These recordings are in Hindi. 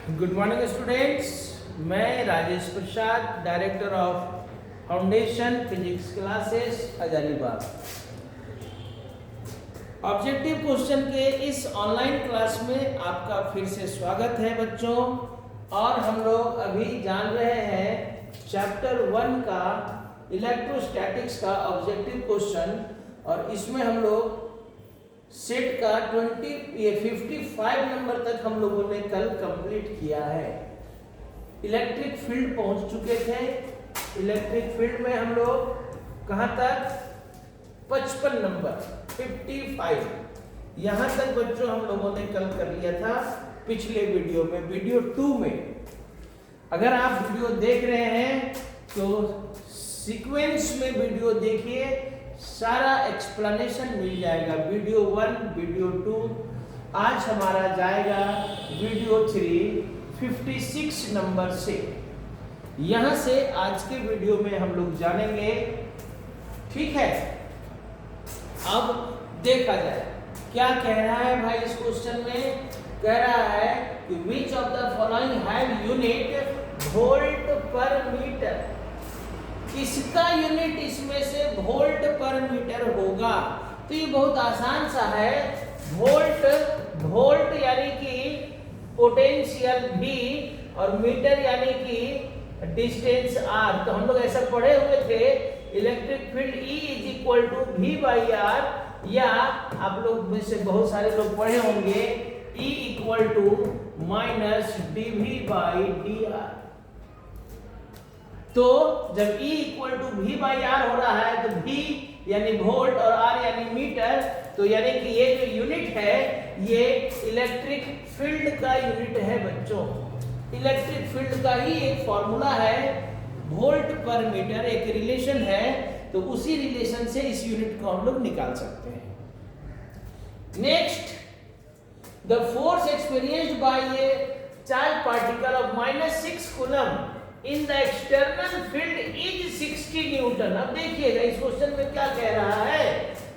Good morning students. मैं Rajesh Prasad, director of foundation physics classes Hazaribagh. Objective question के इस ऑनलाइन क्लास में आपका फिर से स्वागत है बच्चों। और हम लोग अभी जान रहे हैं चैप्टर 1 का इलेक्ट्रोस्टैटिक्स का ऑब्जेक्टिव क्वेश्चन, और इसमें हम लोग सेट का 55 नंबर तक हम लोगों ने कल कंप्लीट किया है। इलेक्ट्रिक फील्ड पहुंच चुके थे। इलेक्ट्रिक फील्ड में हम लोग कहां तक? 55 नंबर 55 यहां तक बच्चों हम लोगों ने कल कर लिया था पिछले वीडियो में, वीडियो 2 में। अगर आप वीडियो देख रहे हैं तो सीक्वेंस में वीडियो देखिए, सारा एक्सप्लेनेशन मिल जाएगा। वीडियो 1, वीडियो 2, आज हमारा जाएगा वीडियो 3 56 नंबर से। यहां से आज के वीडियो में हम लोग जानेंगे, ठीक है। अब देखा जाए क्या कह रहा है भाई इस क्वेश्चन में। कह रहा है कि which of the following have unit volt पर मीटर। किसका यूनिट इसमें से वोल्ट पर मीटर होगा? तो ये बहुत आसान सा है। वोल्ट यानी कि पोटेंशियल V और मीटर यानी कि डिस्टेंस R। तो हम लोग ऐसा पढ़े हुए थे, इलेक्ट्रिक फील्ड E = V/R, या आप लोग में से बहुत सारे लोग पढ़े होंगे E = -dV/dR। तो जब E = V/R हो रहा है तो V यानी वोल्ट और R यानी मीटर, तो यानी कि ये जो यूनिट है ये इलेक्ट्रिक फील्ड का यूनिट है बच्चों। इलेक्ट्रिक फील्ड का ही एक फॉर्मूला है, वोल्ट पर मीटर, एक रिलेशन है। तो उसी रिलेशन से इस यूनिट को हम लोग निकाल सकते हैं। Next, the force experienced bye A charge particle of -6 coulomb in the external field is 60 Newton. अब देखिएगा इस क्वेश्चन में क्या कह रहा है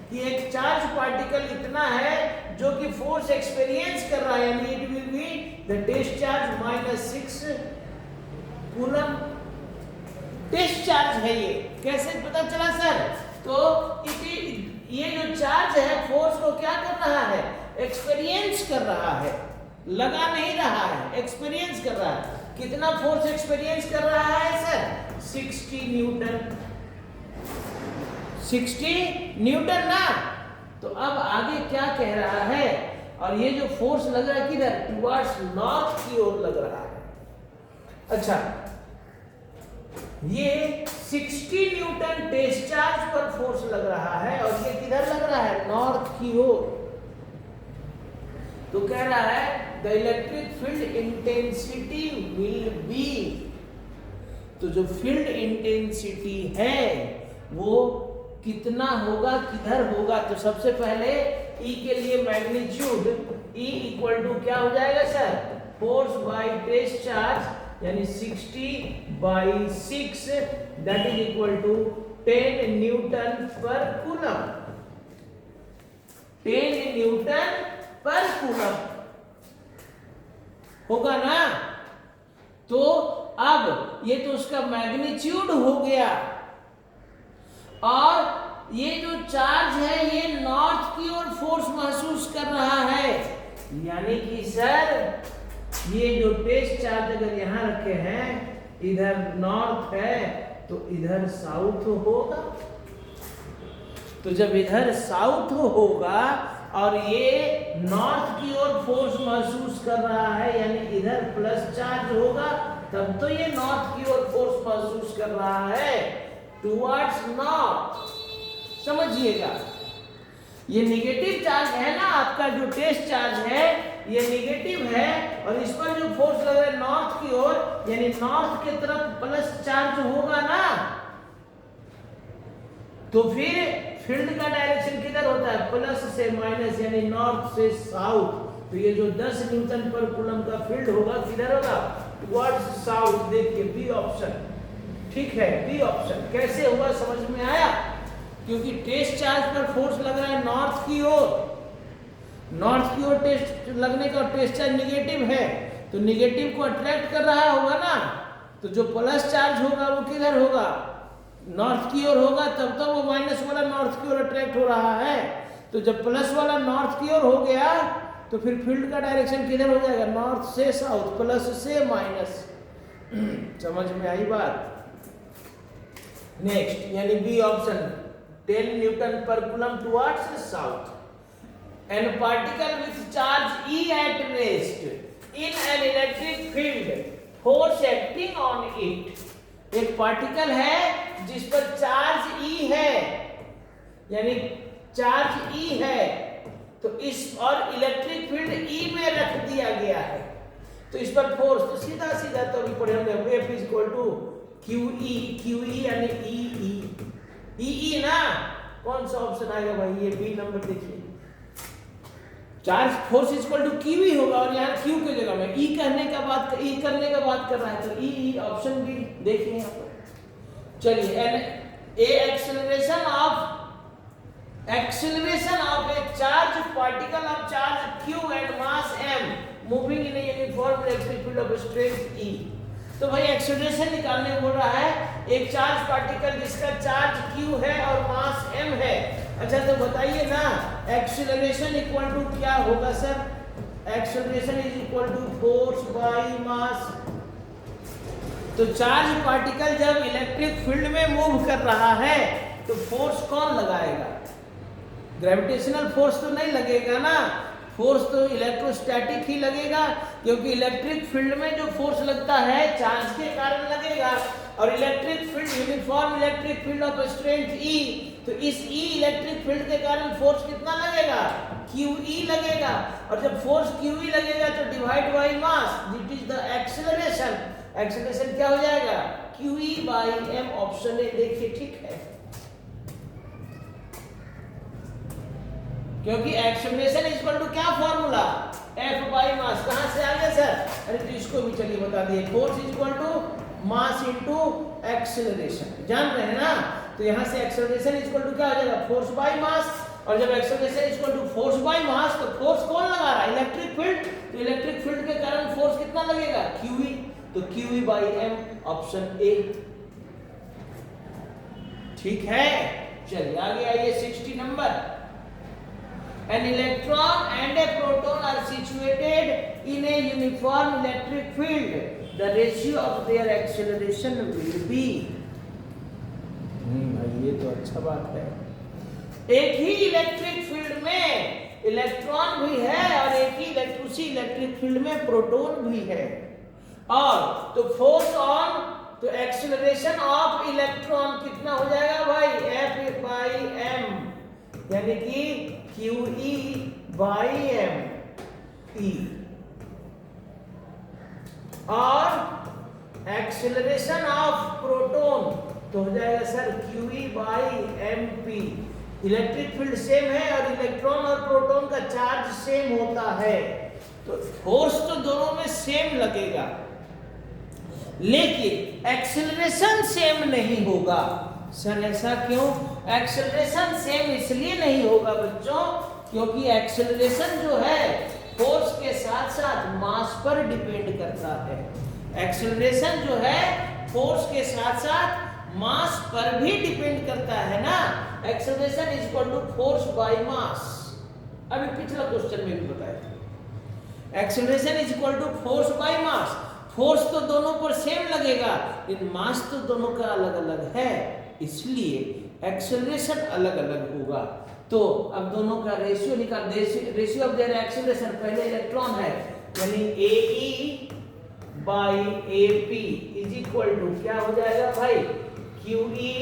कि एक चार्ज पार्टिकल इतना है जो कि फोर्स एक्सपीरियंस कर रहा है, यानी it will be the test charge -6 coulomb. Test charge है ये, कैसे पता चला सर? तो ये जो चार्ज है फोर्स को क्या कर रहा है? एक्सपीरियंस कर रहा है, लगा नहीं रहा है, एक्सपीरियंस कर रहा है। कितना फोर्स एक्सपीरियंस कर रहा है सर? 60 न्यूटन। 60 न्यूटन ना। तो अब आगे क्या कह रहा है? और ये जो फोर्स लग रहा है किधर? टुवर्ड्स नॉर्थ की ओर लग रहा है। अच्छा, ये 60 न्यूटन टेस्ट चार्ज पर फोर्स लग रहा है और ये किधर लग रहा है? नॉर्थ की ओर। तो कह रहा है the electric field intensity will be. तो जो फील्ड इंटेंसिटी है वो कितना होगा, किधर होगा? तो सबसे पहले E के लिए मैग्नीट्यूड E = क्या हो जाएगा sir? Force by test charge, यानी 60/6 that is equal to 10 newton per coulomb. 10 newton per coulomb होगा ना। तो अब ये तो उसका मैग्नीट्यूड हो गया, और ये जो चार्ज है ये नॉर्थ की ओर फोर्स महसूस कर रहा है। यानी कि सर ये जो टेस्ट चार्ज अगर यहां रखे हैं, इधर नॉर्थ है तो इधर साउथ होगा। तो जब इधर साउथ होगा और ये नॉर्थ की ओर फोर्स महसूस कर रहा है, यानी इधर प्लस चार्ज होगा, तब तो ये नॉर्थ की ओर फोर्स महसूस कर रहा है टुवर्ड्स नॉर्थ। समझिएगा, ये नेगेटिव चार्ज है ना, आपका जो टेस्ट चार्ज है ये नेगेटिव है, और इस पर जो फोर्स लग रहा है नॉर्थ की ओर, यानी नॉर्थ की तरफ प्लस चार्ज होगा ना। तो फिर फील्ड का डायरेक्शन किधर होता है? प्लस से माइनस, यानी नॉर्थ से साउथ। तो ये जो 10 न्यूटन पर कूलम का फील्ड होगा किधर होगा? Towards south. देखिए बी ऑप्शन, ठीक है, बी ऑप्शन। कैसे हुआ समझ में आया? क्योंकि टेस्ट चार्ज पर फोर्स लग रहा है नॉर्थ की ओर, नॉर्थ की ओर टेस्ट लगने का टेस्ट चार्ज निगेटिव है, तो निगेटिव को अट्रैक्ट कर रहा होगा ना, तो जो प्लस चार्ज होगा वो किधर होगा, नॉर्थ की ओर होगा, तब तो वो माइनस वाला नॉर्थ की ओर अट्रैक्ट हो रहा है। तो जब प्लस वाला नॉर्थ की ओर हो गया तो फिर फील्ड का डायरेक्शन किधर हो जाएगा, नॉर्थ से साउथ, प्लस से माइनस। समझ में आई बात। नेक्स्ट यानी B option, 10 newton per coulomb towards south. An particle with charge E at rest in an electric field, force acting on it। एक पार्टिकल है जिस पर चार्ज E है, यानी चार्ज E है, तो इस और इलेक्ट्रिक फील्ड E में रख दिया गया है, तो इस पर फोर्स, तो सीधा सीधा तो अभी पढ़े होंगे F is equal to QE, QE यानी EE ना, कौन सा ऑप्शन आएगा भाई, ये बी नंबर देखिए। Charge force is equal to QE होगा और यहाँ Q की जगह में E करने का बात कर रहा है, तो E ऑप्शन बी देखिए यहाँ पर। चलिए acceleration of a charge particle of charge Q and mass m moving in a uniform electric field of strength E। तो भाई एक्सेलरेशन निकालने बोल रहा है, एक चार्ज पार्टिकल जिसका चार्ज Q है और मास m है। अच्छा तो बताइए ना, एक्सेलरेशन इक्वल टू क्या होगा sir, acceleration is equal to force by mass. तो चार्ज पार्टिकल जब इलेक्ट्रिक फील्ड में मूव कर रहा है तो फोर्स कौन लगाएगा, ग्रेविटेशनल फोर्स तो नहीं लगेगा ना, फोर्स तो इलेक्ट्रोस्टैटिक ही लगेगा, क्योंकि इलेक्ट्रिक फील्ड में जो फोर्स लगता है चार्ज के कारण लगेगा, और electric field uniform electric field of strength E, तो इस E इलेक्ट्रिक फील्ड के कारण फोर्स कितना लगेगा, QE लगेगा, और जब फोर्स QE लगेगा तो divide by mass, it is the acceleration. Acceleration क्या हो जाएगा, QE by m, option A देखिए ठीक है, क्योंकि एक्सेलरेशन इज इक्वल टू क्या फॉर्मूला, F बाय मास। कहां से आ गया सर, अरे तो इसको भी चलिए बता दिए, force is equal to mass into acceleration, जान रहे हैं ना। तो यहां से एक्सेलरेशन इज इक्वल टू क्या हो जाएगा, फोर्स बाय मास, और जब acceleration is equal to force by mass तो फोर्स कौन लगा रहा है, इलेक्ट्रिक फील्ड, तो इलेक्ट्रिक फील्ड के कारण फोर्स कितना लगेगा, QE, तो QE by m, option A ठीक है। चलिए आगे आइए 60 नंबर। An electron and a proton are situated in a uniform electric field. The ratio of their acceleration will be। भाई ये तो अच्छा बात है, एक ही इलेक्ट्रिक फील्ड में इलेक्ट्रॉन भी है और एक ही उसी इलेक्ट्रिक फील्ड में प्रोटॉन भी है, और तो फोर्स ऑन, तो एक्सेलरेशन ऑफ इलेक्ट्रॉन कितना हो जाएगा भाई, F बाई m, यानी कि QE बाई m E, और एक्सेलरेशन ऑफ प्रोटॉन तो हो जाएगा sir QE by mp। Electric field same है और इलेक्ट्रॉन और प्रोटॉन का चार्ज सेम होता है, तो फोर्स तो दोनों में सेम लगेगा, लेकिन एक्सेलरेशन सेम नहीं होगा। सर ऐसा क्यों, एक्सेलरेशन सेम इसलिए नहीं होगा बच्चों, क्योंकि एक्सेलरेशन जो है फोर्स के साथ साथ मास पर डिपेंड करता है। एक्सेलरेशन जो है फोर्स के साथ साथ मास पर भी डिपेंड करता है ना। Acceleration is equal to force by mass, अभी पिछला क्वेश्चन में भी बताया, acceleration is equal to force by mass. Force तो दोनों पर सेम लगेगा, लेकिन मास तो दोनों का अलग अलग है, इसलिए एक्सेलरेशन अलग अलग होगा। तो अब दोनों का रेशियो निकाल, रेशियो ऑफ देयर एक्सेलरेशन, पहले इलेक्ट्रॉन है यानी AE by AP is equal to क्या हो जाएगा भाई, QE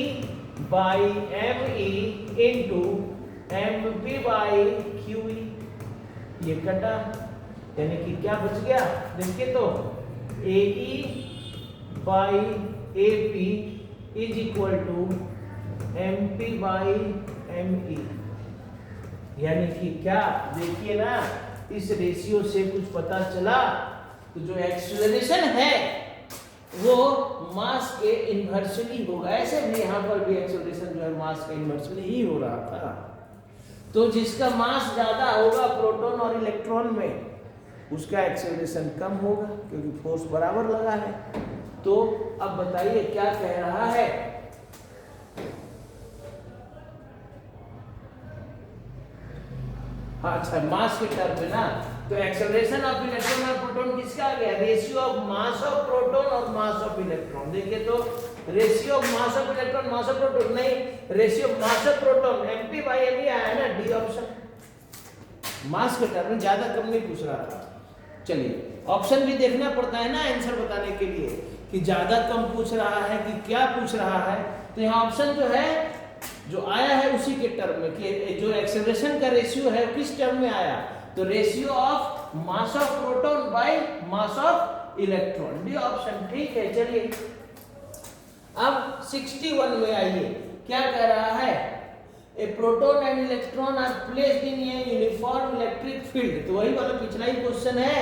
by ME into MP by QE। ये कटा, यानी कि क्या बच गया, देखिए तो AE by AP is equal to MP by ME, यानी कि क्या, देखिए ना, इस रेशियो से कुछ पता चला। तो जो एक्सेलरेशन है वो मास के इन्वर्सली होगा, ऐसे भी यहाँ पर भी एक्सेलरेशन जो है मास के इन्वर्सली ही हो रहा था। तो जिसका मास ज्यादा होगा प्रोटॉन और इलेक्ट्रॉन में, उसका एक्सेलरेशन कम होगा क्योंकि फोर्स बराबर लगा है। तो अब बताइए क्या कह रहा है। हाँ अच्छा, मास के टर्म में ना, तो एक्सेलरेशन ऑफ इलेक्ट्रॉन और प्रोटॉन किसका आ गया, ratio of mass of proton और मास ऑफ इलेक्ट्रॉन। देखिए तो ratio of mass of electron mass of proton नहीं, ratio of mass of proton mp/me आया है ना, डी ऑप्शन। मास के टर्म में ज्यादा कम नहीं पूछ रहा था। चलिए ऑप्शन भी देखना पड़ता है ना आंसर बताने के लिए कि ज्यादा कम पूछ रहा है कि क्या पूछ रहा है। तो यहाँ ऑप्शन जो है जो आया है उसी के टर्म में कि जो एक्सेलरेशन का रेशियो है किस टर्म में आया, तो ratio of mass of proton by mass of electron, D option. ठीक है चलिए अब 61 में आइए, क्या कह रहा है, a proton and electron are placed in a uniform electric field. तो वही वाला पिछला ही क्वेश्चन है।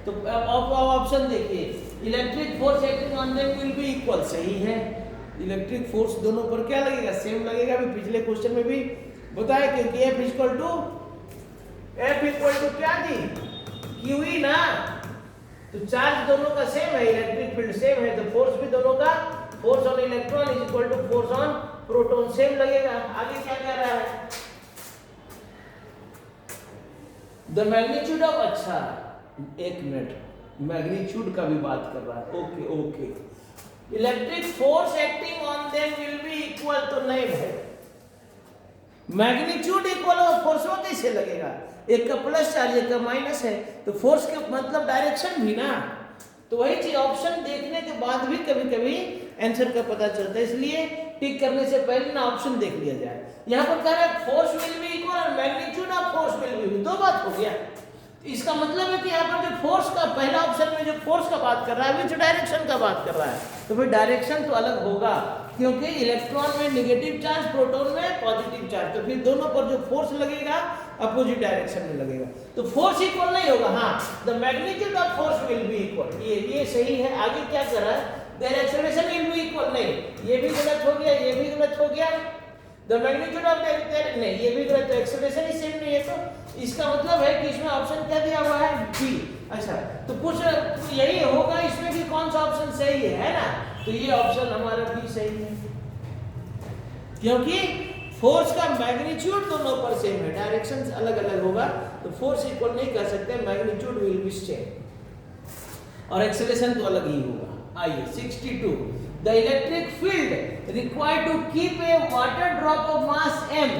तो ऑप्शन देखिए, electric force acting on them will be equal, सही है। इलेक्ट्रिक फोर्स दोनों पर क्या लगेगा, सेम लगेगा। भी पिछले क्वेश्चन में भी बताया क्योंकि F इक्वल टू क्या जी, QE ना, तो चार्ज दोनों का सेम है, इलेक्ट्रिक फील्ड सेम है, तो फोर्स भी दोनों का, force on electron is equal to force on proton same लगेगा। आगे क्या कह रहा है, द मैग्नीट्यूड ऑफ, अच्छा एक मिनट, मैग्नीट्यूड का भी बात कर रहा है, okay okay. Electric force acting on them will be equal, तो नहीं भाई, मैग्नीट्यूड इक्वल और फोर्स में कैसे लगेगा, एक का प्लस चार्ज एक का माइनस है, तो फोर्स के मतलब डायरेक्शन भी ना। तो वही चीज ऑप्शन देखने के बाद भी कभी कभी आंसर का पता चलता है, इसलिए टिक करने से पहले ना ऑप्शन देख लिया जाए। यहाँ पर कह रहा है फोर्स विल बी इक्वल और magnitude of force will B, दो बात हो गया। इसका मतलब है कि यहाँ पर जो फोर्स का पहला ऑप्शन में जो फोर्स का बात कर रहा है, जो डायरेक्शन का बात कर रहा है, तो फिर डायरेक्शन तो अलग होगा क्योंकि इलेक्ट्रॉन में नेगेटिव चार्ज, प्रोटॉन में पॉजिटिव चार्ज, तो फिर दोनों पर जो फोर्स लगेगा अपोजिट डायरेक्शन में लगेगा, तो फोर्स इक्वल नहीं होगा। हाँ, the magnitude of force will be equal, ये सही है। आगे क्या कर रहा है, their acceleration will be equal, नहीं ये भी गलत हो गया, ये भी गलत हो गया। द मैग्नीट्यूड ऑफ देयर, नहीं ये भी गलत, तो एक्सेलरेशन ही सेम नहीं है, तो इसका मतलब है कि इसमें ऑप्शन क्या दिया हुआ है, बी। अच्छा तो कुछ यही होगा इसमें कि कौन सा ऑप्शन सही है ना, तो ये ऑप्शन हमारा बी सही है क्योंकि फोर्स का मैग्नीट्यूड दोनों पर सेम है, डायरेक्शन अलग अलग होगा, तो फोर्स इक्वल नहीं कर सकते, मैग्नीट्यूड विल बी सेम और एक्सेलरेशन तो अलग ही होगा। आइए 62, the electric field required to keep a water drop of mass m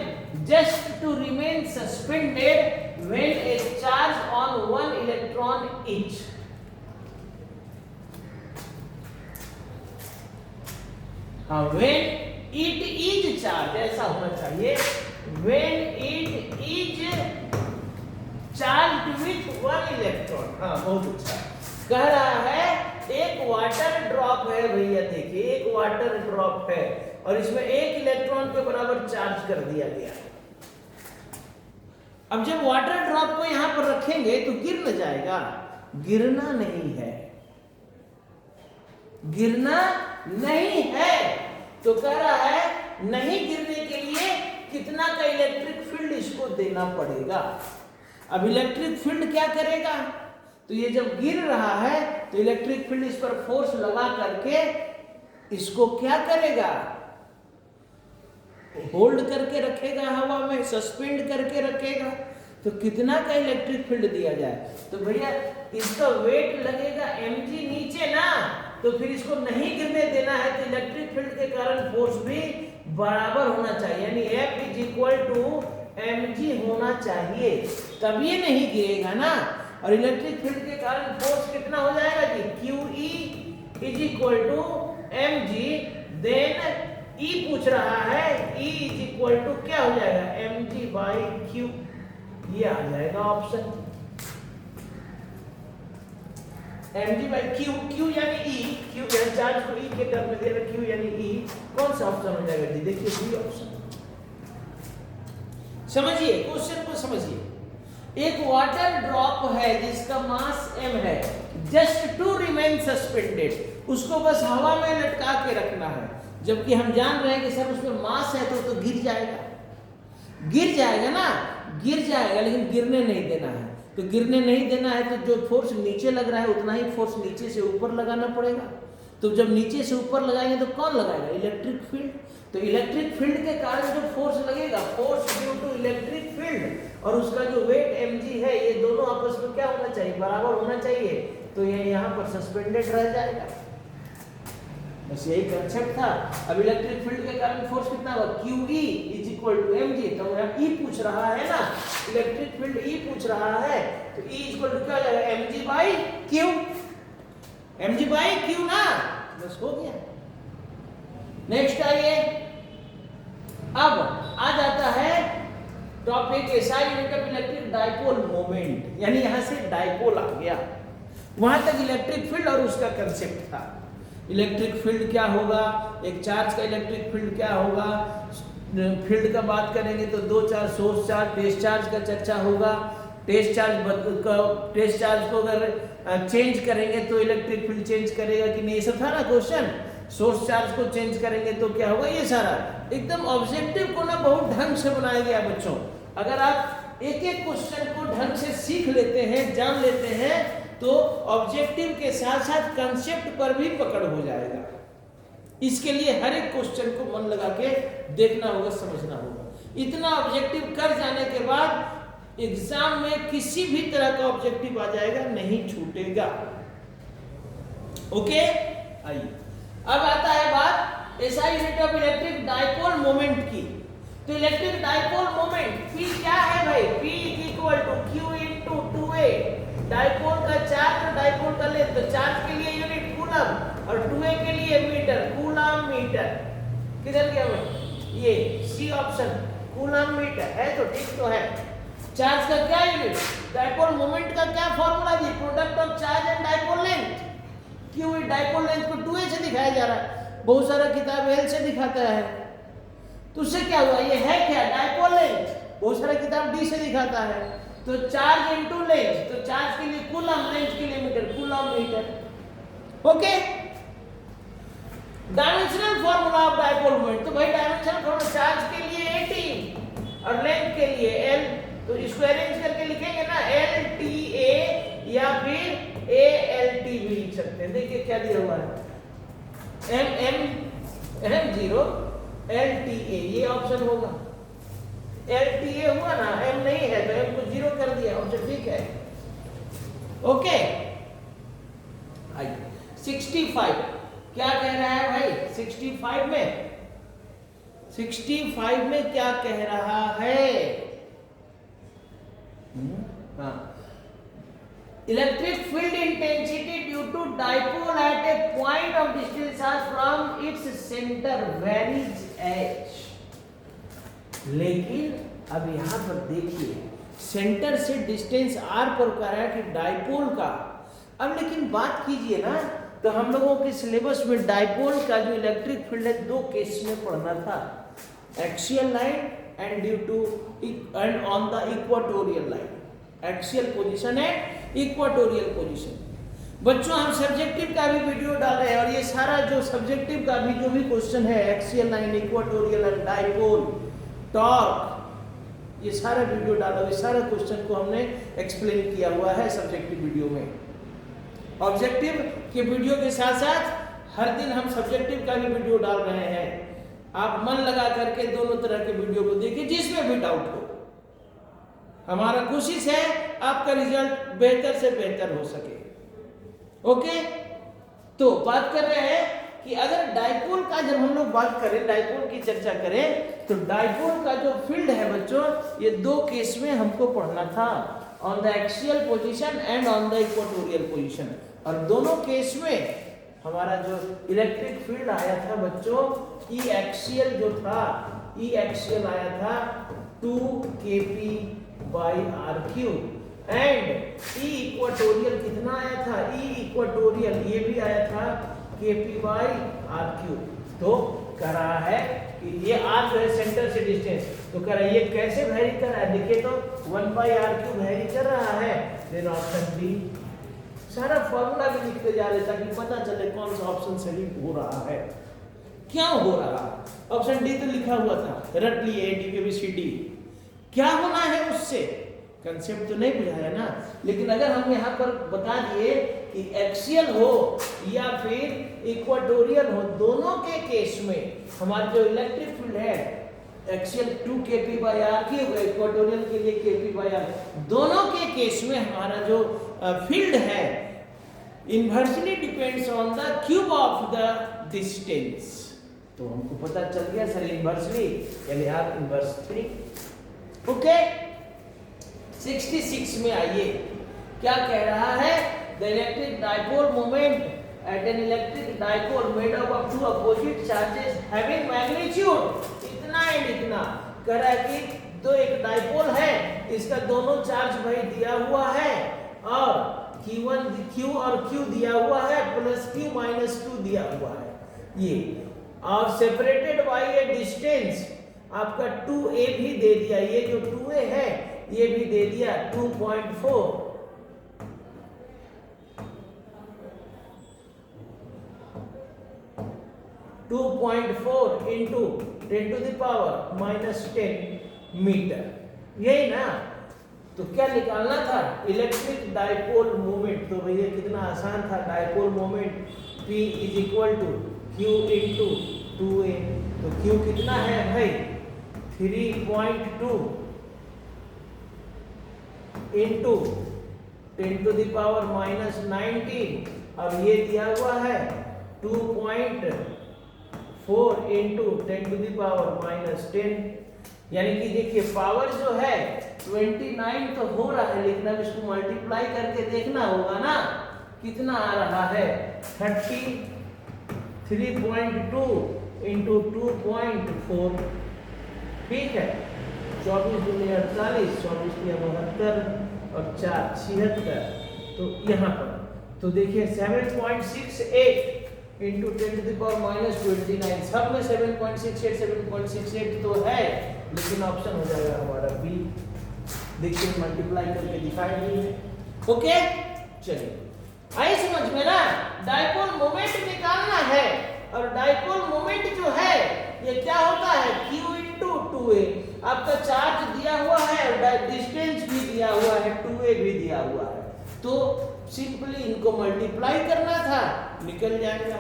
just to remain suspended when a charge on one electron each. When it is charged, ऐसा होना चाहिए, when it is charged with one electron। हाँ बहुत अच्छा, कह रहा है एक वाटर ड्रॉप है भैया, देखिए एक वाटर ड्रॉप है और इसमें एक इलेक्ट्रॉन के बराबर चार्ज कर दिया गया। अब जब वाटर ड्रॉप को यहां पर रखेंगे तो गिर न जाएगा, गिरना नहीं है, गिरना नहीं है, तो कह रहा है नहीं गिरने के लिए कितना का इलेक्ट्रिक फील्ड इसको देना पड़ेगा। अब इलेक्ट्रिक फील्ड क्या करेगा, तो ये जब गिर रहा है तो इलेक्ट्रिक फील्ड इस पर फोर्स लगा करके इसको क्या करेगा, होल्ड करके रखेगा हवा में, सस्पेंड करके रखेगा। तो कितना का इलेक्ट्रिक फील्ड दिया जाए, तो भैया इसका वेट लगेगा mg नीचे ना, तो फिर इसको नहीं गिरने देना है, तो इलेक्ट्रिक फील्ड के कारण फोर्स भी बराबर होना चाहिए, यानी F is equal to mg होना चाहिए, तब ये नहीं गिरेगा ना। और इलेक्ट्रिक फील्ड के कारण फोर्स कितना हो जाएगा जी, QE is equal to mg, then E पूछ रहा है, E इज इक्वल टू क्या हो जाएगा, mg बाई q, ये आ जाएगा option, mg by q, q यानी E, q यानी चार्ज को E के टर्म में दे रहा, q यानी E, कौन सा ऑप्शन हो जाएगा जी, देखिए B ऑप्शन। समझिए क्वेश्चन को समझिए, एक वाटर ड्रॉप है जिसका मास m है, जस्ट टू रिमेन सस्पेंडेड, उसको बस हवा में लटका के रखना है, जबकि हम जान रहे हैं कि सर उसमें मास है तो गिर जाएगा, गिर जाएगा ना, गिर जाएगा, लेकिन गिरने नहीं देना है। तो गिरने नहीं देना है तो जो फोर्स नीचे लग रहा है उतना ही फोर्स नीचे से ऊपर लगाना पड़ेगा। तो जब नीचे से ऊपर लगाएंगे तो कौन लगाएगा? Electric field. तो इलेक्ट्रिक फील्ड के कारण जो फोर्स लगेगा, force due to electric field, और उसका जो वेट mg है, ये दोनों आपस में क्या होना चाहिए? बराबर होना चाहिए। तो ये यहाँ पर सस्पेंडेड रह जाएगा। बस यही कंसेप्ट था। अब इलेक्ट्रिक फील्ड के कारण फोर्स कितना होगा? QE is equal to mg। तो यहाँ E पूछ रहा है ना, इलेक्ट्रिक फील्ड E पूछ रहा है, तो E इक्वल टू क्या हो जाएगा? mg by q। mg by q ना, बस हो गया। नेक्स्ट आइए, अब आ जाता है topic SI unit of electric dipole moment, यानी यहां से डाइपोल आ गया। वहां तक इलेक्ट्रिक फील्ड और उसका कंसेप्ट था। इलेक्ट्रिक फील्ड क्या होगा, एक चार्ज का इलेक्ट्रिक फील्ड क्या होगा, फील्ड का बात करेंगे तो दो charge, source charge, test charge का चर्चा होगा। टेस्ट चार्ज को अगर चेंज करेंगे तो इलेक्ट्रिक फील्ड चेंज करेगा कि नहीं, ये सब था ना क्वेश्चन। सोर्स चार्ज को चेंज करेंगे तो क्या होगा, ये सारा एकदम ऑब्जेक्टिव को ना बहुत ढंग से बनाया गया बच्चों। अगर आप एक एक क्वेश्चन को ढंग से सीख लेते हैं, जान लेते हैं, तो ऑब्जेक्टिव के साथ साथ कंसेप्ट पर भी पकड़ हो जाएगा। इसके लिए हर एक क्वेश्चन को मन लगा के देखना होगा, समझना होगा। इतना ऑब्जेक्टिव कर जाने के बाद एग्जाम में किसी भी तरह का ऑब्जेक्टिव आ जाएगा, नहीं छूटेगा। ओके, आइए अब आता है बात SI unit of electric dipole moment की। तो इलेक्ट्रिक डाइपोल मोमेंट P क्या है भाई? P equal to Q into 2A। Dipole का चार्ज और डाइपोल का लेंथ, तो चार्ज के लिए यूनिट कूलम और 2A के लिए मीटर, कूलम मीटर। किधर गया भाई? ये सी ऑप्शन, कूलम मीटर है तो ठीक तो है। चार्ज का क्या यूनिट? डाइपोल मोमेंट का क्या formula the? Product of charge and dipole length. क्यों डाइपोल लेंथ को 2A से दिखाया जा रहा है, बहुत सारा किताब L से दिखाता है। तो उससे क्या हुआ? ये है क्या? Dipole length. बहुत सारा किताब D से दिखाता है। तो चार्ज इनटू लेंथ, तो चार्ज के लिए कूलम, लेंथ के लिए metre, coulomb metre. Okay, dimensional formula of dipole moment. तो भाई डायमेंशनल फॉर्मूला चार्ज के लिए 18 और लेंथ के लिए L, तो इसको अरेंज करके लिखेंगे ना, LTA या फिर ALT भी लिख सकते हैं। देखिए क्या दिया हुआ है, M0 LTA, ये ऑप्शन होगा। LTA हुआ ना, M नहीं है तो M को 0 कर दिया, ऑप्शन ठीक है। ओके, आइए 65 क्या कह रहा है भाई? 65 में क्या कह रहा है? हाँ, electric field intensity due to dipole at a point of distance r from its centre varies h। लेकिन अब यहां पर देखिए, सेंटर से डिस्टेंस r पर कह रहा है कि डाइपोल का। अब लेकिन बात कीजिए ना, तो हम लोगों के सिलेबस में डाइपोल का जो इलेक्ट्रिक फील्ड है दो केस में पढ़ना था, axial line and due to end on the equatorial line, axial position and equatorial position. बच्चों हम सब्जेक्टिव का भी वीडियो डाल रहे हैं, और ये सारा जो सब्जेक्टिव का भी जो भी क्वेश्चन है, axial line, equatorial and dipole, torque, ये सारा वीडियो डाला हुआ, सारा क्वेश्चन को हमने एक्सप्लेन किया हुआ है सब्जेक्टिव वीडियो में। ऑब्जेक्टिव के वीडियो के साथ साथ हर दिन हम सब्जेक्टिव का भी वीडियो डाल रहे हैं। आप मन लगा करके दोनों तरह के वीडियो को देखिए, जिसमें भी डाउट हो। हमारा कोशिश है आपका रिजल्ट बेहतर से बेहतर हो सके। ओके, तो बात कर रहे हैं कि अगर डाइपोल का, जब हम लोग बात करें, डाइपोल की चर्चा करें, तो डाइपोल का जो फील्ड है बच्चों, ये दो केस में हमको पढ़ना था, on the axial position and on the equatorial position. और दोनों केस में हमारा जो इलेक्ट्रिक फील्ड आया था बच्चों, ई एक्सियल जो था, ई एक्सियल आया था 2kp/r³ एंड ई इक्वाटोरियल कितना आया था? ई इक्वाटोरियल ये भी आया था kp/r³। तो कह रहा है कि ये r जो है सेंटर से डिस्टेंस, तो कह रहा है ये कैसे वैरी कर रहा है? देखिए तो 1/r³ वैरी कर रहा है। देन ऑप्शन डी, सारा फॉर्मूला भी लिखते जा रहे ताकि पता चले कौन सा ऑप्शन सही हो रहा है, क्या हो रहा है। ऑप्शन डी तो लिखा हुआ था, रट लिए ADBCD। क्या होना है उससे, कंसेप्ट तो नहीं बुझाया ना। लेकिन अगर हम यहाँ पर बता दिए कि एक्सियल हो या फिर इक्वाटोरियल हो, दोनों के केस में हमारा जो इलेक्ट्रिक फील्ड है एक्सियल 2 kp/r क्यूब, इक्वाटोरियल के लिए kp/r, दोनों के केस में हमारा जो फील्ड है inversely depends on the cube of the distance. तो हमको पता चल गया सर इन्वर्सली यानी आप इन्वर्स 3। ओके 66 में आइए, क्या कह रहा है, the electric dipole moment at an electric dipole made up of 2 opposite charges having magnitude इतना एंड इतना। कह रहा है कि दो एक डाइपोल है, इसका दोनों चार्ज भाई दिया हुआ है और Q1 Q और Q दिया हुआ है प्लस Q माइनस Q दिया हुआ है ये, और सेपरेटेड बाय ए डिस्टेंस आपका 2a भी दे दिया, ये जो 2a है ये भी दे दिया 2.4 इंटू 10⁻⁻10 मीटर, यही ना। तो क्या निकालना था, इलेक्ट्रिक डाइपोल मोमेंट। तो भैया कितना आसान था, dipole moment P is equal to Q into 2a। तो Q कितना है भाई 3.2 इंटू 10⁻⁻19 और ये दिया हुआ है 2.4 इंटू 10⁻⁻10, यानी कि देखिए पावर जो है 29 तो हो रहा है, लेकिन अब इसको मल्टीप्लाई करके देखना होगा ना कितना आ रहा है, 33.2 इंटू 2.4, ठीक है। 24 दूनी 48, 24 की 72 और 4 76। तो यहाँ पर तो देखिए 7.68 इंटू 10⁻⁻29, सब में 7.68 तो है, लेकिन ऑप्शन हो जाएगा हमारा बी। देखिए मल्टीप्लाई करके दिखाई दी है। ओके चलिए आई समझ में ना, डाइपोल मोमेंट निकालना है और डाइपोल मोमेंट जो है ये क्या होता है Q इंटू 2a, आपका चार्ज दिया हुआ है और डिस्टेंस भी दिया हुआ है 2a भी दिया हुआ है, तो सिंपली इनको मल्टीप्लाई करना था, निकल जाएगा।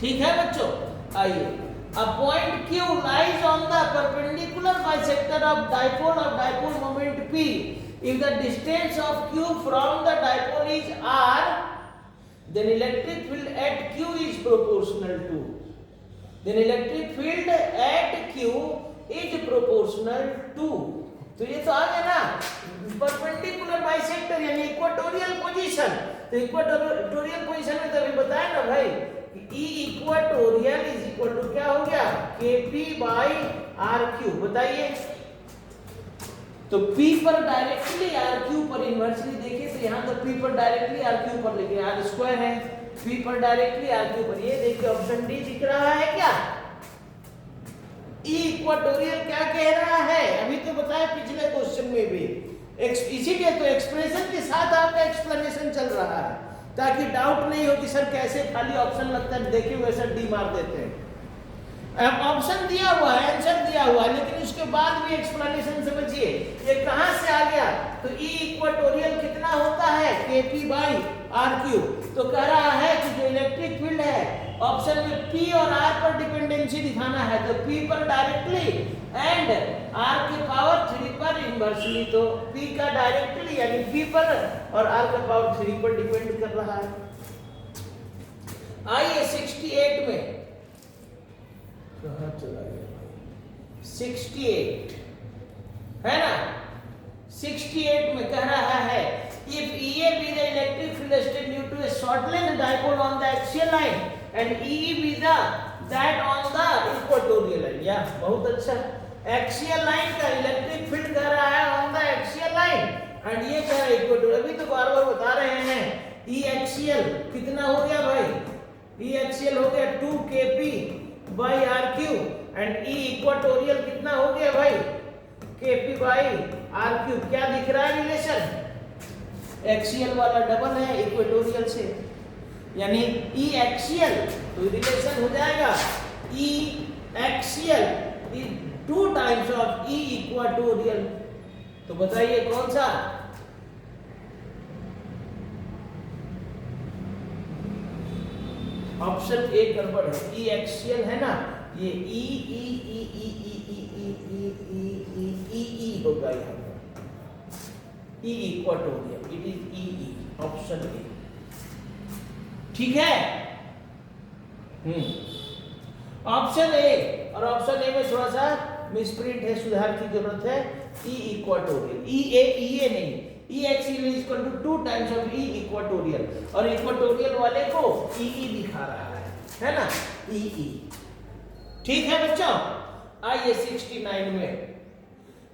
ठीक है बच्चों, आइए A point Q lies on the perpendicular bisector of dipole moment P. If the distance of Q from the dipole is r, then electric field at Q is proportional to. Then electric field at Q is proportional to. तो ये तो आ गया ना, परपेंडिकुलर बाइसेक्टर यानी इक्वेटोरियल पोजीशन। तो इक्वेटोरियल पोजीशन में तो अभी बताया ना भाई E equatorial is equal to क्या हो गया kp/r3, बताइए। तो P पर डायरेक्टली R3 पर इन्वर्सली देखिए, तो यहाँ तो P पर डायरेक्टली R3 पर लिखे, R स्क्वायर है, P पर डायरेक्टली R3 पर, ये देखिए ऑप्शन डी दिख रहा है क्या। E इक्वेटोरियल क्या कह रहा है, अभी तो बताया पिछले क्वेश्चन में भी, इसीलिए तो एक्सप्रेशन के साथ आपका एक्सप्लेनेशन चल रहा है, ताकि डाउट नहीं हो कि सर कैसे खाली ऑप्शन लगता है, देखिए वैसा डी मार देते हैं। ऑप्शन दिया हुआ है, आंसर दिया हुआ है, लेकिन उसके बाद भी एक्सप्लेनेशन समझिए ये कहां से आ गया। तो E इक्वेटोरियल कितना होता है kp/r3। तो कह रहा है कि जो इलेक्ट्रिक फील्ड है ऑप्शन में P और R पर डिपेंडेंसी दिखाना है, तो P पर डायरेक्टली एंड R के पावर 3 पर इनवर्सली, तो P का डायरेक्टली यानी P पर और R का पावर 3 पर डिपेंड कर रहा है। आइए 68 में, कहां चला गया 68 है ना, 68 में कह रहा है if EA be the electric field extended due to a short length dipole on the axial line and EE be the that on the equatorial line। या बहुत अच्छा, एक्सियल लाइन का इलेक्ट्रिक फील्ड कह रहा है on the axial line and ये कह रहा है इक्वेटोरियल। अभी तो बार बार बता रहे हैं E एक्सियल कितना हो गया भाई, E एक्सियल हो गया 2 kp/r3 एंड E इक्वेटोरियल कितना हो गया भाई kp/r3। क्या दिख रहा है रिलेशन, एक्सियल वाला डबल है इक्वेटोरियल से, यानी E एक्सियल, तो रिलेशन हो जाएगा E axial 2 times of E equatorial. तो बताइए कौन सा? ऑप्शन ए गड़बड़ है, ई एक्सियल है ना, ये ई ई ई ई ई ई ई ई ई ई ई होगा यहाँ पर, E equatorial, it is E E, option A. ठीक है, ऑप्शन ए, और ऑप्शन ए में थोड़ा सा मिसप्रिंट है, सुधार की जरूरत है। ई इक्वाटोरियल, ई ए नहीं, E axial is equal to 2 times of E equatorial, और इक्वाटोरियल वाले को ई ई दिखा रहा है ना, ई ई। ठीक है बच्चों, आइए 69 में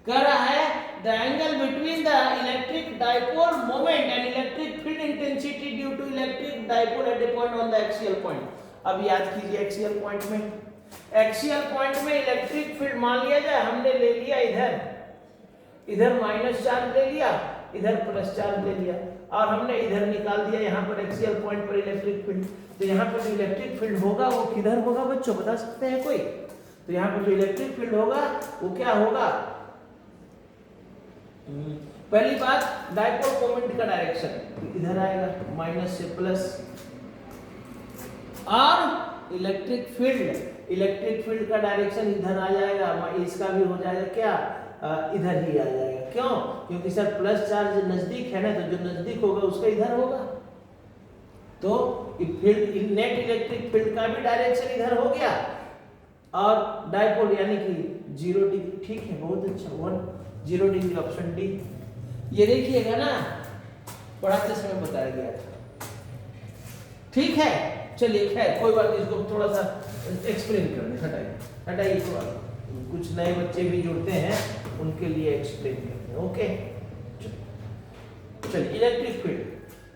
कह रहा है the angle between the electric dipole moment and electric field intensity due to electric dipole at a point on the axial point. अब याद कीजिए एक्सियल पॉइंट में, एक्सियल पॉइंट में इलेक्ट्रिक फील्ड मान लिया जाए, हमने ले लिया इधर माइनस चार्ज ले लिया, इधर प्लस चार्ज ले लिया, और हमने इधर निकाल दिया यहाँ पर एक्सियल पॉइंट पर इलेक्ट्रिक फील्ड। तो यहाँ पर जो इलेक्ट्रिक फील्ड होगा वो किधर होगा बच्चों, बता सकते हैं कोई? तो यहाँ पर जो इलेक्ट्रिक फील्ड होगा वो क्या होगा? पहली बात, डाइपोल मोमेंट का डायरेक्शन इधर आएगा माइनस से प्लस, और इलेक्ट्रिक फील्ड का डायरेक्शन इधर आ जाएगा, इसका भी हो जाएगा क्या, इधर ही आ जाएगा। क्यों? क्योंकि सर प्लस चार्ज नजदीक है ना, तो जो नजदीक होगा उसका इधर होगा, तो फील्ड, नेट इलेक्ट्रिक फील्ड का भी डायरेक्शन इधर हो गया, और डाइपोल यानी कि 0 डिग्री। ठीक है, बहुत अच्छा, 0 डिग्री, ऑप्शन डी। ये देखिएगा ना, पढ़ाते समय बताया गया था। ठीक है, चलिए खैर कोई बात नहीं, इसको थोड़ा सा एक्सप्लेन कर दें, हटाइए थोड़ा, कुछ नए बच्चे भी जुड़ते हैं उनके लिए एक्सप्लेन करते हैं। ओके, चलिए इलेक्ट्रिक फील्ड,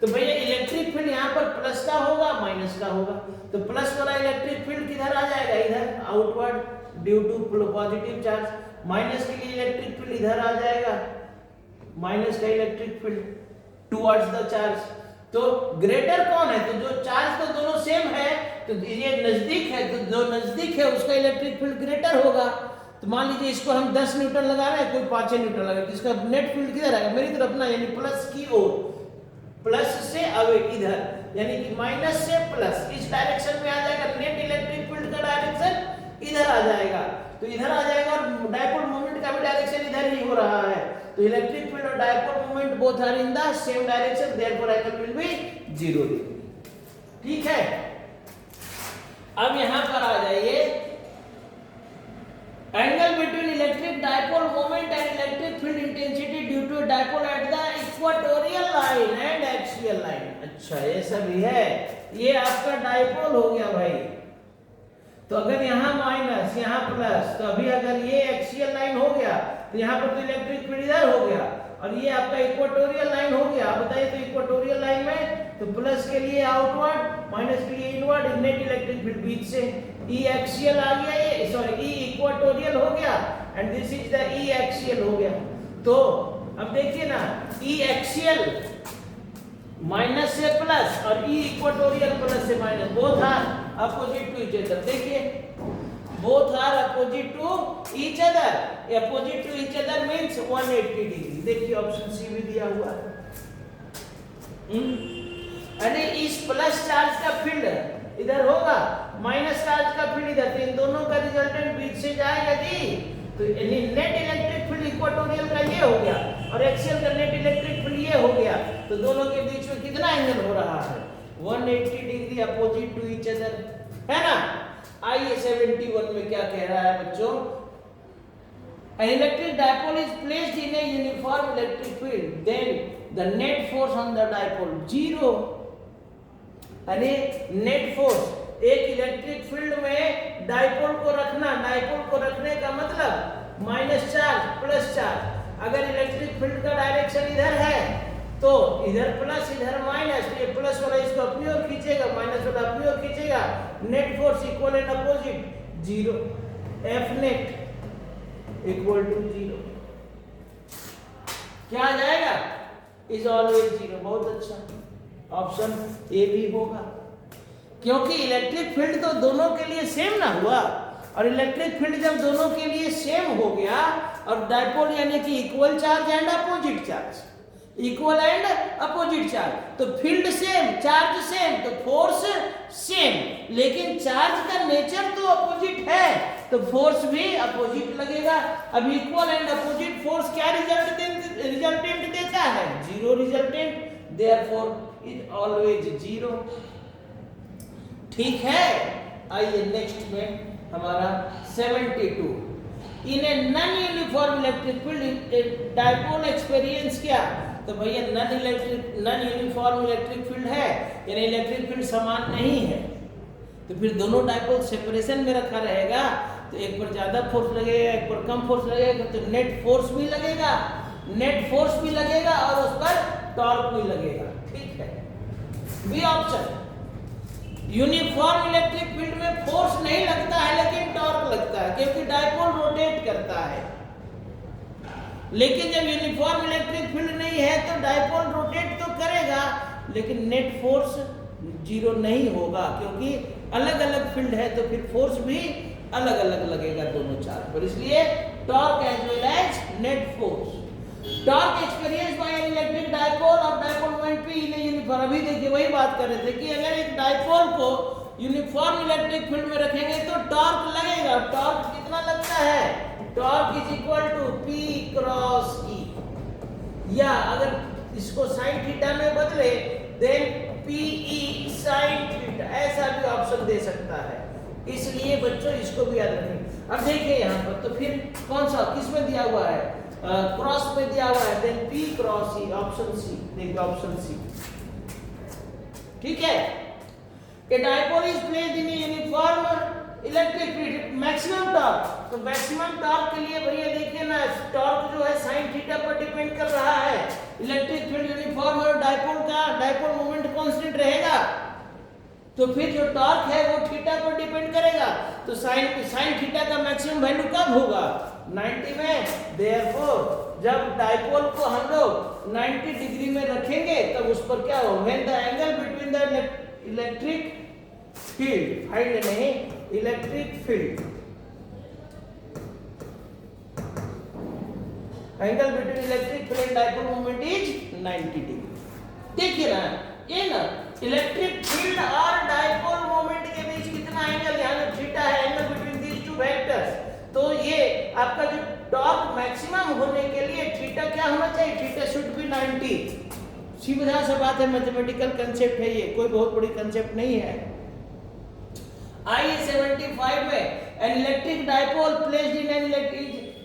तो भैया इलेक्ट्रिक फील्ड यहाँ पर प्लस का होगा माइनस का होगा, तो प्लस वाला इलेक्ट्रिक फील्ड किधर आ जाएगा, इधर outward due to positive charge. Minus के लिए इलेक्ट्रिक फील्ड इधर आ जाएगा, माइनस का electric field towards the charge. तो ग्रेटर कौन है, तो जो चार्ज तो दोनों सेम है, तो ये नजदीक है, तो जो नजदीक है उसका इलेक्ट्रिक फील्ड ग्रेटर होगा। तो मान लीजिए इसको हम 10 न्यूटन लगा रहे हैं, कोई 5 न्यूटन लगा रहा है, तो इसका नेट फील्ड किधर आएगा, मेरी तरफ ना, यानी प्लस की ओर, प्लस से अवे इधर, यानी कि माइनस से प्लस, इस डायरेक्शन में आ जाएगा। नेट इलेक्ट्रिक फील्ड का डायरेक्शन इधर आ जाएगा, तो इधर आ जाएगा, और डाइपोल मोमेंट का भी डायरेक्शन इधर ही हो रहा है, तो इलेक्ट्रिक फील्ड और dipole moment both are in the same direction, therefore angle will be 0 degree. ठीक है, अब यहां पर आ जाइए, angle between electric dipole moment and electric field intensity due to dipole at the equatorial line and axial line. अच्छा, ये सब है, ये आपका डाइपोल हो गया भाई। तो अगर यहाँ माइनस यहाँ प्लस, तो अभी अगर ये एक्सियल लाइन हो गया, तो यहाँ पर तो इलेक्ट्रिक फील्ड इधर हो गया, और ये आपका इक्वाटोरियल लाइन हो गया। आप बताइए, तो इक्वाटोरियल लाइन में तो प्लस के लिए आउटवर्ड, माइनस के लिए इनवर्ड, नेट इलेक्ट्रिक फील्ड बीच से ई एक्सियल आ गया, ये सॉरी ई इक्वाटोरियल हो गया, and this is the E axial हो गया। तो अब देखिए ना, ई एक्सियल माइनस से प्लस और ई इक्वाटोरियल प्लस से minus, both are opposite to each other. देखिए, both are opposite to each other, opposite to each other means 180 degree. देखिए ऑप्शन सी भी दिया हुआ है। अरे इस प्लस चार्ज का फील्ड इधर होगा, माइनस चार्ज का फील्ड इधर, तो इन दोनों का रिजल्टेंट बीच से जाएगा जी। तो नेट इलेक्ट्रिक फील्ड इक्वाटोरियल का ये हो गया, और एक्सियल का नेट इलेक्ट्रिक फील्ड ये हो गया, तो दोनों के बीच में कितना एंगल हो रहा है, 180 degree opposite to each other, है ना। आइए 71 में क्या कह रहा है बच्चों, an electric dipole is placed in a uniform electric field, then the net force on the dipole 0। यानी नेट फोर्स एक इलेक्ट्रिक फील्ड में डाइपोल को रखना, डाइपोल को रखने का मतलब माइनस चार्ज प्लस चार्ज। अगर इलेक्ट्रिक फील्ड का डायरेक्शन इधर है, तो इधर प्लस इधर माइनस, ये प्लस वाला इसको अपनी ओर खींचेगा, माइनस वाला अपनी ओर खींचेगा, net force equal and opposite 0, F net equal to 0। क्या आ जाएगा, इज ऑलवेज 0। बहुत अच्छा, ऑप्शन ए भी होगा, क्योंकि इलेक्ट्रिक फील्ड तो दोनों के लिए सेम ना हुआ, और इलेक्ट्रिक फील्ड जब दोनों के लिए सेम हो गया, और डायपोल यानी कि equal charge and opposite charge, equal and opposite charge, तो फील्ड सेम, चार्ज सेम, तो फोर्स सेम, लेकिन चार्ज का नेचर तो अपोजिट है, तो फोर्स भी अपोजिट लगेगा। अब इक्वल एंड अपोजिट फोर्स क्या रिजल्टेंट देता है? Zero resultant, therefore it always zero. ठीक है, आइए नेक्स्ट में हमारा 72। In a non uniform electric field dipole experience क्या? तो भैया नॉन यूनिफॉर्म इलेक्ट्रिक फील्ड है, यानी इलेक्ट्रिक फील्ड समान नहीं है, तो फिर दोनों डायपोल सेपरेशन में रखा रहेगा, तो एक पर ज्यादा फोर्स लगेगा, एक पर कम फोर्स लगेगा, तो नेट फोर्स भी लगेगा, नेट फोर्स भी लगेगा और उस पर टॉर्क भी लगेगा। ठीक है, B option, uniform electric field में फोर्स नहीं लगता है लेकिन टॉर्क लगता है, क्योंकि डायपोल रोटेट करता है। लेकिन जब यूनिफॉर्म इलेक्ट्रिक फील्ड नहीं है तो डायपोल रोटेट तो करेगा, लेकिन नेट फोर्स जीरो नहीं होगा, क्योंकि अलग अलग फील्ड है, तो फिर फोर्स भी अलग अलग लगेगा दोनों चार्ज पर। इसलिए torque as well as net force. Torque experience by an electric dipole और dipole moment P in uniform. अभी देखिए वही बात कर रहे थे कि अगर एक डायपोल को यूनिफॉर्म इलेक्ट्रिक फील्ड में रखेंगे तो टॉर्क लगेगा। टॉर्क कितना लगता है? Torque is equal to P cross E, या अगर इसको साइन थीटा में बदले then P E sine theta, ऐसा भी ऑप्शन दे सकता है। इसलिए बच्चों इसको भी याद रखें। अब देखिए यहाँ पर, तो फिर कौन सा किस में दिया हुआ है? क्रॉस में दिया हुआ है, then P cross E, option C. देखिए ऑप्शन सी, ठीक है। A dipole is placed in uniform electric field, maximum torque. तो मैक्सिमम टॉर्क के लिए भैया देखिए ना, टॉर्क जो है साइन थीटा पर डिपेंड कर रहा है। इलेक्ट्रिक फील्ड यूनिफॉर्म और डायपोल मोमेंट कांस्टेंट रहेगा, तो फिर जो टॉर्क है वो थीटा पर डिपेंड करेगा। तो साइन थीटा का मैक्सिमम वैल्यू कब होगा? 90 में। देयरफॉर जब डायपोल को हम लोग 90 डिग्री में रखेंगे तब उस पर क्या हो? When the angle between the electric field, find नहीं, electric field, angle between electric field and dipole moment is 90 degree. देखिए ना, ये ना इलेक्ट्रिक फील्ड और डायपोल मोमेंट के बीच कितना एंगल, यहाँ थीटा है, angle between these two vectors. तो ये आपका जो टॉर्क मैक्सिमम होने के लिए थीटा क्या होना चाहिए? Theta should be 90। सीधा सा बात है, मैथमेटिकल कंसेप्ट है ये, कोई बहुत बड़ी कंसेप्ट नहीं है। I-75 में an electric dipole placed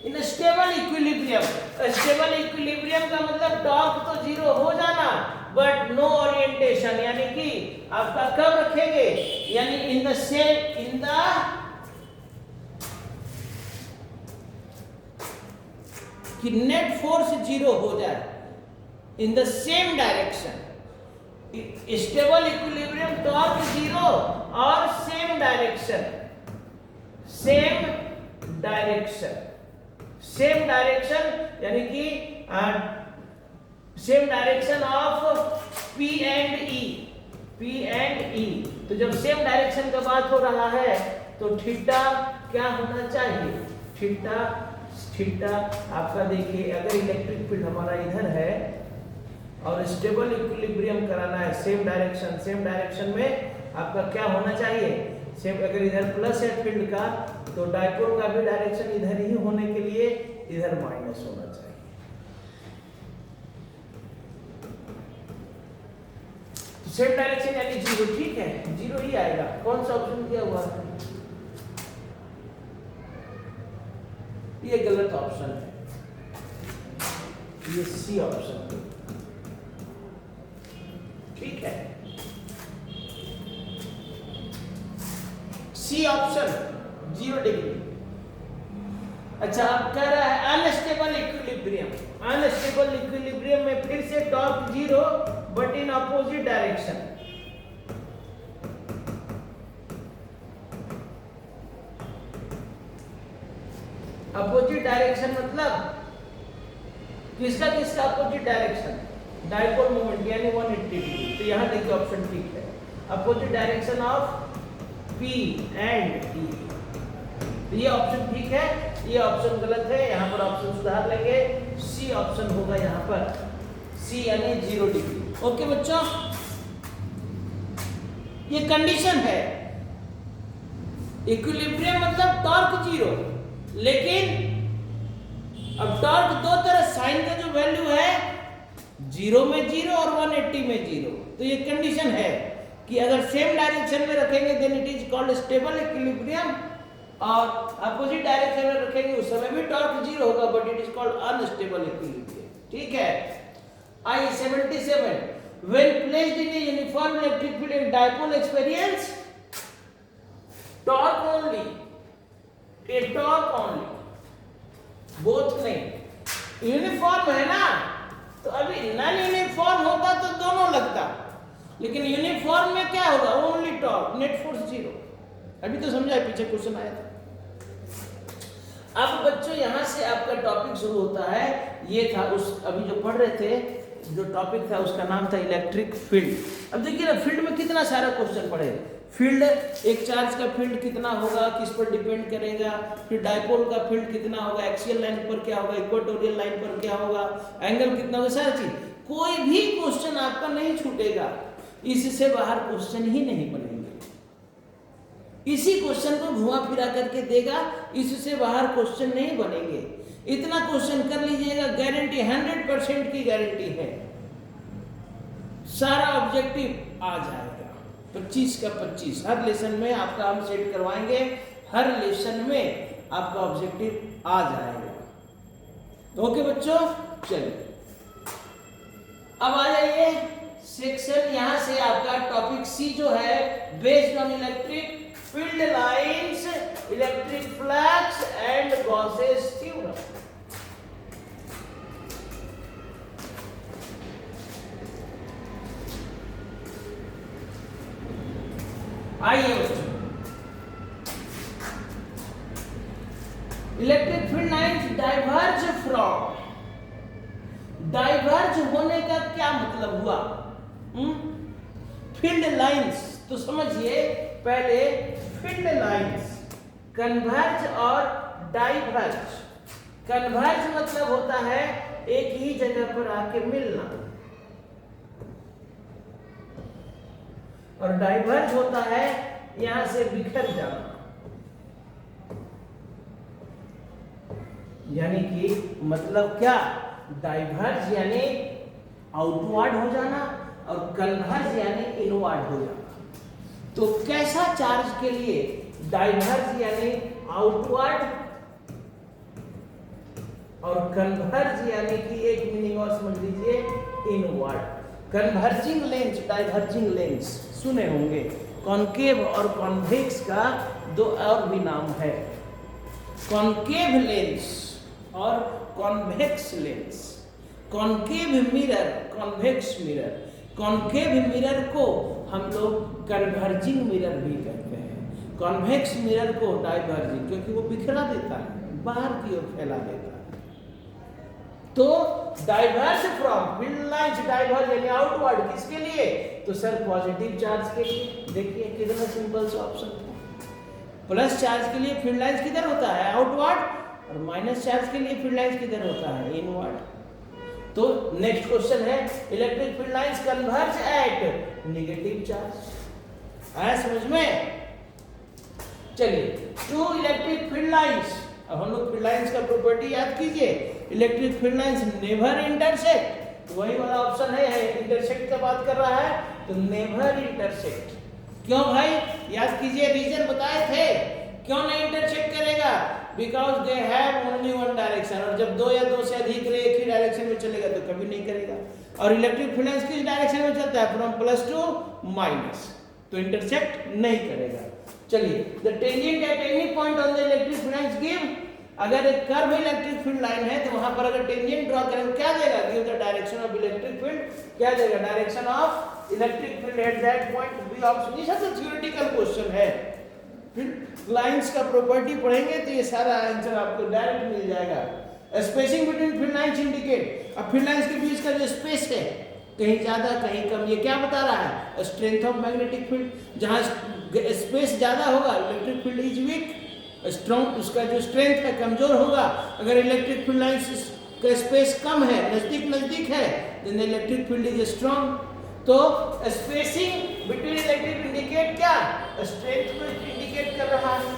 in a stable equilibrium। Stable equilibrium का मतलब टॉर्क तो जीरो हो जाना, बट नो ओरिएंटेशन, यानी कि आपका कब रखेंगे? यानी इन द कि नेट फोर्स जीरो हो जाए इन the same direction. Stable equilibrium torque zero और सेम डायरेक्शन, यानी कि same direction of P and E। तो जब सेम डायरेक्शन का बात हो रहा है तो थीटा क्या होना चाहिए? थीटा आपका देखिए, अगर इलेक्ट्रिक फील्ड हमारा इधर है और स्टेबल इक्विलिब्रियम कराना है सेम डायरेक्शन में आपका क्या होना चाहिए? सेम, अगर इधर प्लस है फील्ड का तो डायपोल का भी डायरेक्शन इधर ही होने के लिए इधर माइनस होना चाहिए। तो सेम डायरेक्शन यानी जीरो, ठीक है, जीरो ही आएगा। कौन सा ऑप्शन दिया हुआ है? ये गलत ऑप्शन है, ये सी ऑप्शन है, ठीक है, सी ऑप्शन 0 डिग्री। अच्छा, अब कह रहा है अनस्टेबल इक्विलिब्रियम में फिर से torque zero but in opposite direction. Opposite direction मतलब किसका अपोजिट डायरेक्शन? डायपोल मोमेंट यानी 180 डिग्री। तो यहाँ देखिए ऑप्शन ठीक है, opposite direction of P and E। तो ये ऑप्शन ठीक है, ये ऑप्शन गलत है, यहाँ पर ऑप्शन सुधार लेंगे, सी ऑप्शन होगा यहाँ पर, सी यानी 0 डिग्री। ओके बच्चों, ये कंडीशन है, इक्विलिब्रियम मतलब टॉर्क 0, लेकिन अब टॉर्क दो तरह, साइन का जो वैल्यू है 0 में 0 और 180 में 0, तो ये कंडीशन है कि अगर सेम डायरेक्शन में रखेंगे then it is called stable equilibrium, और अपोजिट डायरेक्शन में रखेंगे उस समय भी टॉर्क 0 होगा but it is called unstable equilibrium. ठीक है। I-77 when placed in a uniform electric field in dipole experience torque only, a torque only, both नहीं, यूनिफॉर्म है ना, तो अभी नॉन यूनिफॉर्म होता तो दोनों लगता, लेकिन यूनिफॉर्म में क्या होगा, ओनली टॉर्क, नेट फोर्स 0। अभी तो समझा, पीछे क्वेश्चन आया था। अब बच्चों यहाँ से आपका टॉपिक शुरू होता है, ये था उस अभी जो पढ़ रहे थे, जो टॉपिक था उसका नाम था इलेक्ट्रिक फील्ड। अब देखिए ना, फील्ड में कितना सारा क्वेश्चन पढ़े। फील्ड, एक चार्ज का फील्ड कितना होगा, किस पर डिपेंड करेगा, फिर डायपोल का फील्ड कितना होगा, एक्सियल लाइन पर क्या होगा, इक्वेटोरियल लाइन पर क्या होगा, एंगल कितना होगा, सारी चीज। कोई भी क्वेश्चन आपका नहीं छूटेगा, इससे बाहर क्वेश्चन ही नहीं बनेंगे। इसी क्वेश्चन को घुमा फिरा करके देगा, इससे बाहर क्वेश्चन नहीं बनेंगे। इतना क्वेश्चन कर लीजिएगा, गारंटी 100% की गारंटी है, सारा ऑब्जेक्टिव आ जाएगा। 25 का 25 हर लेसन में आपका हम सेट करवाएंगे, हर लेसन में आपका ऑब्जेक्टिव आ जाएगा। ओके बच्चों, चलिए अब आ जाइए सेक्शन, यहां से आपका टॉपिक सी जो है, based on electric field lines, electric flux and Gauss's theorem. आइए बच्चों, electric field lines diverge from, diverge होने का क्या मतलब हुआ? फील्ड लाइंस तो समझिए पहले, फील्ड लाइंस कन्वर्ज और डाइवर्ज। कन्वर्ज मतलब होता है एक ही जगह पर आके मिलना, और डाइवर्ज होता है यहां से बिखर जाना, यानी कि मतलब क्या, डाइवर्ज यानी आउटवर्ड हो जाना और कन्वर्ज यानी इनवर्ड हो जाना। तो कैसा चार्ज के लिए डाइवर्ज यानी आउटवर्ड और कन्वर्ज यानी कि एक मीनिंग और समझ लीजिए, inward. Converging lens, diverging lens सुने होंगे। कॉन्केव और कॉन्वेक्स का दो और भी नाम है, कॉन्केव लेंस और convex lens. Concave mirror, convex mirror. Concave mirror को हम लोग कन्वर्जिंग मिरर भी कहते हैं, कॉन्वेक्स मिरर को डाइवर्जिंग, क्योंकि वो बिखरा देता है, बाहर की ओर फैला देता है। तो diverge from, field lines diverge यानी आउटवर्ड, किसके लिए? तो सर पॉजिटिव चार्ज के लिए। देखिए कितना सिंपल सा ऑप्शन था। प्लस चार्ज के लिए फील्ड लाइंस किधर होता है? आउटवर्ड, और माइनस चार्ज के लिए फील्ड लाइंस किधर होता है? इनवर्ड। तो नेक्स्ट क्वेश्चन है, electric field lines converge eight negative charge. आया समझ में? चलिए, टू इलेक्ट्रिक फील्ड लाइंस, अब हम लोग फील्ड लाइंस का प्रॉपर्टी याद कीजिए। Electric field lines never intersect, वही वाला ऑप्शन है, इंटरसेक्ट का बात कर रहा है, तो नेवर इंटरसेक्ट। क्यों भाई? याद कीजिए, रीजन बताए थे क्यों नहीं इंटरसेक्ट करेगा, because they have only one direction, और जब दो या दो से अधिक रे एक ही डायरेक्शन में चलेगा तो कभी नहीं करेगा। और इलेक्ट्रिक फील्ड लाइंस किस डायरेक्शन में चलता है? फ्रॉम प्लस टू माइनस, तो इंटरसेक्ट नहीं करेगा। चलिए, the tangent at any point on the electric field lines give, अगर एक कर्व इलेक्ट्रिक फील्ड लाइन है तो वहां पर अगर टेंजेंट ड्रॉ करें क्या देगा? Give the direction of electric field, क्या देगा? Direction of electric field at that point B option. ये सब थ्योरेटिकल क्वेश्चन है, फील्ड लाइंस का प्रॉपर्टी पढ़ेंगे तो ये सारा आंसर आपको डायरेक्ट मिल जाएगा। Spacing between field lines indicate, अब फील्ड लाइंस के बीच का जो स्पेस है कहीं ज्यादा कहीं कम, ये क्या बता रहा है? Strength of magnetic field. जहां स्पेस ज्यादा होगा electric field is weak, strong, उसका जो स्ट्रेंथ है कमजोर होगा। अगर इलेक्ट्रिक फील्ड लाइंस का स्पेस कम है, नजदीक नजदीक है, then electric field is strong. तो स्पेसिंग बिटवीन इलेक्ट्रिक इंडिकेट क्या, स्ट्रेंथ को इंडिकेट कर रहा है।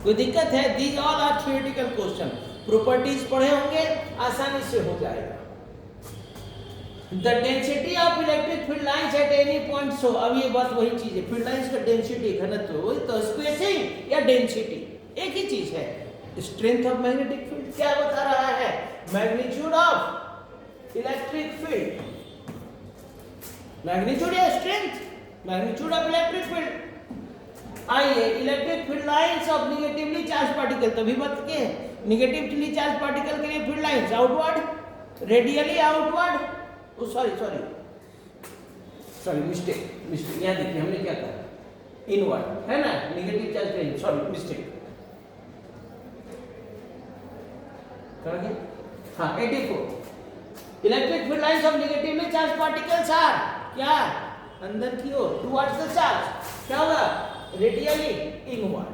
कोई दिक्कत है? These all are theoretical question, properties पढ़े होंगे, आसानी से हो जाएगा। The density of electric field lines at any point, so अब ये बात वही चीज है, फील्ड लाइंस का डेंसिटी घनत्व, वही तो स्पेसिंग या डेंसिटी एक ही चीज है। स्ट्रेंथ ऑफ मैग्नेटिक फील्ड क्या बता रहा है, magnitude of electric field, magnitude या strength, magnitude of electric field. आइए electric field lines of negatively charge particle, तभी बात के नेगेटिवली चार्ज पार्टिकल के लिए field lines outward, radially outward, sorry mistake, यहाँ देखिए हमने क्या कहा, इनवर्ड है ना, नेगेटिव चार्ज का, सॉरी मिस्टेक, हाँ 84। Electric field lines of negatively charge particles are क्या, अंदर की ओर टुवर्ड्स द चार्ज, क्या होगा, रेडियली इनवर्ड,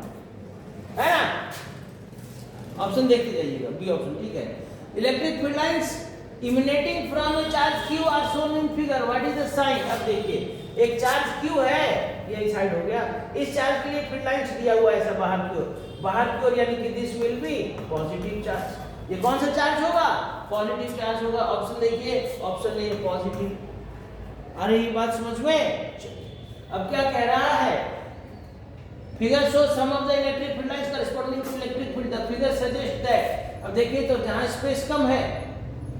है ना। ऑप्शन देखते जाइएगा, बी ऑप्शन, ठीक है। Electric field lines emanating from a charge q are shown in figure, what is the sign। अब देखिए एक चार्ज q है, ये साइड हो गया, इस चार्ज के लिए फील्ड लाइंस दिया हुआ है ऐसा बाहर की ओर, यानी कि this will be positive charge. ये कौन सा चार्ज होगा, पॉजिटिव चार्ज होगा। ऑप्शन देखिए, ऑप्शन ए पॉजिटिव। अरे ये बात समझ में, अब क्या कह रहा है, figure show some of the electric field lines corresponding to electric field, the figure suggest that. अब देखिए तो जहां स्पेस कम है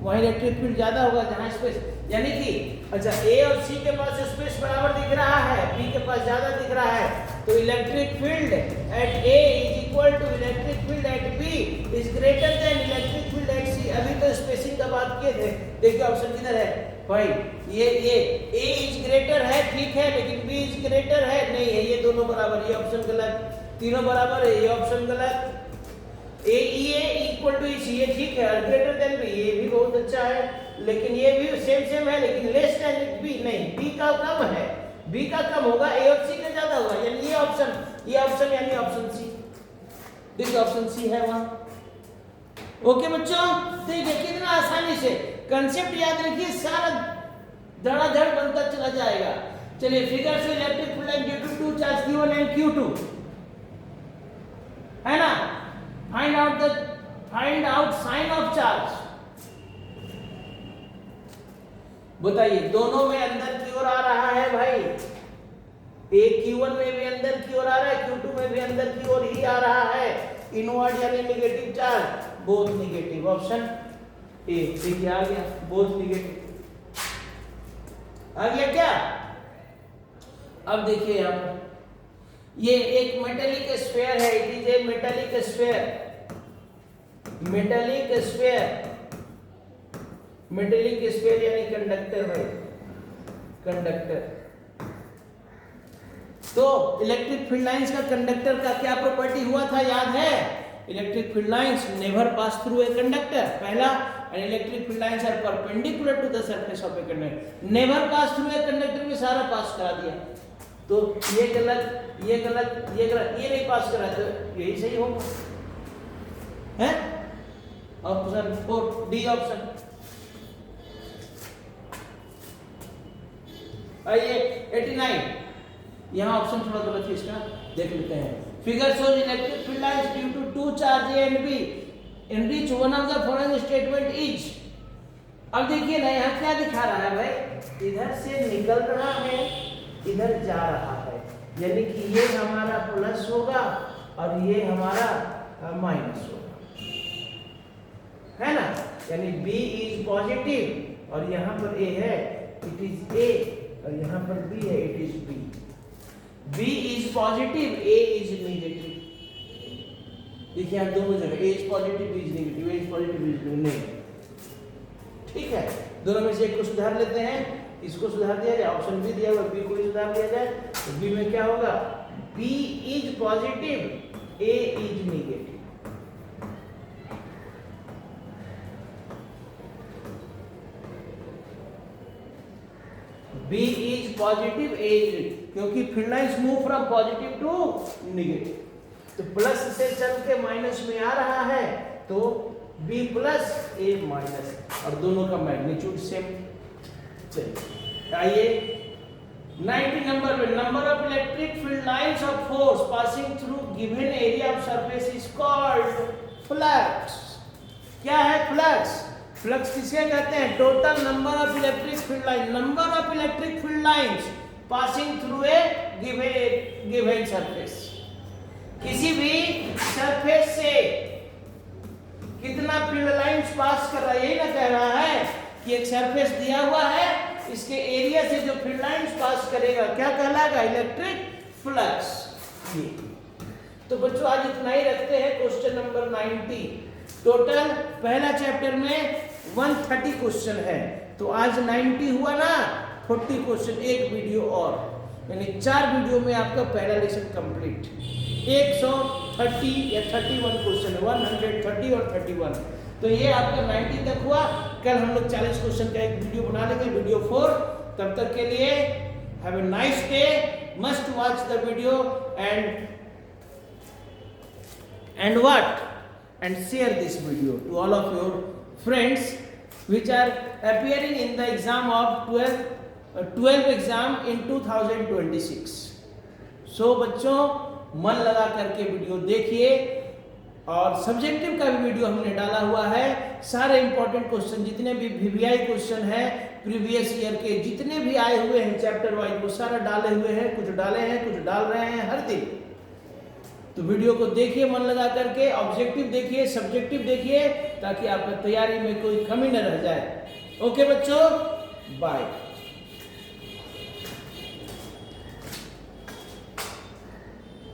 वहाँ इलेक्ट्रिक फील्ड ज्यादा होगा, जहाँ स्पेस, यानी कि अच्छा ए और सी के पास स्पेस बराबर दिख रहा है, बी के पास ज्यादा दिख रहा है, तो electric field at A is equal to electric field at B is greater than electric field at C. अभी तो स्पेसिंग का बात किए थे, देखिए ऑप्शन किधर है भाई, ये ए इज ग्रेटर है, ठीक है, लेकिन बी इज ग्रेटर है, नहीं है, ये दोनों बराबर, ये ऑप्शन गलत, तीनों बराबर है, ये ऑप्शन गलत। ए इक्वल टू सी, ये ठीक है, ग्रेटर देन बी, ये भी बहुत अच्छा है, लेकिन ये भी सेम है, लेकिन लेस देन बी नहीं, बी का कम है, बी का कम होगा, ए और सी का ज्यादा होगा, यानी ये ऑप्शन यानी ऑप्शन सी, देखिए ऑप्शन सी है वहां। ओके बच्चों, देखिए कितना आसानी से कंसेप्ट याद रखिए, सारा धड़ाधड़ बनता चला जाएगा। चलिए फिगर से electric field line due to two charge q1 and q2, है ना, find out sign of charge. बताइए दोनों में अंदर की ओर आ रहा है भाई, एक q1 में भी अंदर की ओर आ रहा है, q2 में भी अंदर की ओर ही आ रहा है, इनवर्ड यानी negative charge, both negative, option A. देखिए आ गया, बोथ नेगेटिव आ गया क्या। अब देखिए यहाँ पर ये एक मेटेलिक स्फीयर है, it is a metallic sphere, metallic sphere यानी कंडक्टर भाई, कंडक्टर। तो इलेक्ट्रिक फील्ड लाइंस का कंडक्टर का क्या प्रॉपर्टी हुआ था, याद है, electric field lines never pass through a conductor, पहला, and electric field lines are perpendicular to the surface of a conductor, never pass through a conductor में सारा पास करा दिया, तो ये गलत, ये गलत, ये गलत, ये नहीं पास करा, तो यही सही होगा, है ऑप्शन 4 डी ऑप्शन। आइए 89, यहाँ ऑप्शन थोड़ा गलत है, इसका देख लेते हैं। Figure shows electric field lines due to two charge A and B in which one of the following statement is. अब देखिए ना यहाँ क्या दिखा रहा है भाई, इधर से निकल रहा है, इधर जा रहा है, यानी कि ये हमारा प्लस होगा और ये हमारा माइनस होगा, है ना, यानी B इज पॉजिटिव और यहाँ पर A है, इट इज A, और यहाँ पर B है, it is B। B is positive, A is negative, देखिए यहाँ दोनों जगह A is positive, B is negative, A is positive, B is negative, ठीक है। दोनों में से एक को सुधार लेते हैं, इसको सुधार दिया जाए, ऑप्शन बी दिया हुआ, बी को सुधार दिया जाए, तो बी में क्या होगा, B is positive, A is negative. B is positive, A is, क्योंकि field lines move from positive to negative, तो प्लस से चल के माइनस में आ रहा है तो b प्लस a माइनस, और दोनों का मैग्नीट्यूड सेम। चलिए आइए 90 नंबर में, number of electric field lines of force passing through given area of surface is called flux. क्या है फ्लक्स? फ्लक्स किसे कहते हैं? Total number of electric field line, number of electric field lines passing through a given surface. किसी भी सरफेस से कितना फील्ड लाइंस पास कर रहा है, यही ना कह रहा है कि एक सरफेस दिया हुआ है, इसके एरिया से जो फील्ड लाइंस पास करेगा क्या कहलाएगा? Electric flux. ये तो बच्चों आज इतना ही रखते हैं। क्वेश्चन नंबर 90, टोटल पहला चैप्टर में 130 क्वेश्चन है, तो आज 90 हुआ ना, 40 क्वेश्चन, एक वीडियो और, यानी 4 वीडियो में आपका पहला लेसन कंप्लीट। 130 या 31 क्वेश्चन, 130 और 31, तो ये आपका 90 तक हुआ। कल हम लोग 40 क्वेश्चन का एक वीडियो बना लेंगे, वीडियो 4। तब तक के लिए have a nice day, must watch the video and what, and share this video to all of your friends which are appearing in the exam of 12 exam in 2026. So बच्चों मन लगा करके वीडियो देखिए, और सब्जेक्टिव का भी वीडियो हमने डाला हुआ है। सारे इंपॉर्टेंट क्वेश्चन जितने भी वीवीआई क्वेश्चन है प्रीवियस ईयर के, जितने भी आए हुए हैं चैप्टर वाइज, वो सारा डाले हुए हैं, कुछ डाले हैं, कुछ डाल रहे हैं हर दिन। तो वीडियो को देखिए मन लगा करके, ऑब्जेक्टिव देखिए, सब्जेक्टिव देखिए, ताकि आपकी तैयारी में कोई कमी न रह जाए। ओके बच्चों, बाय।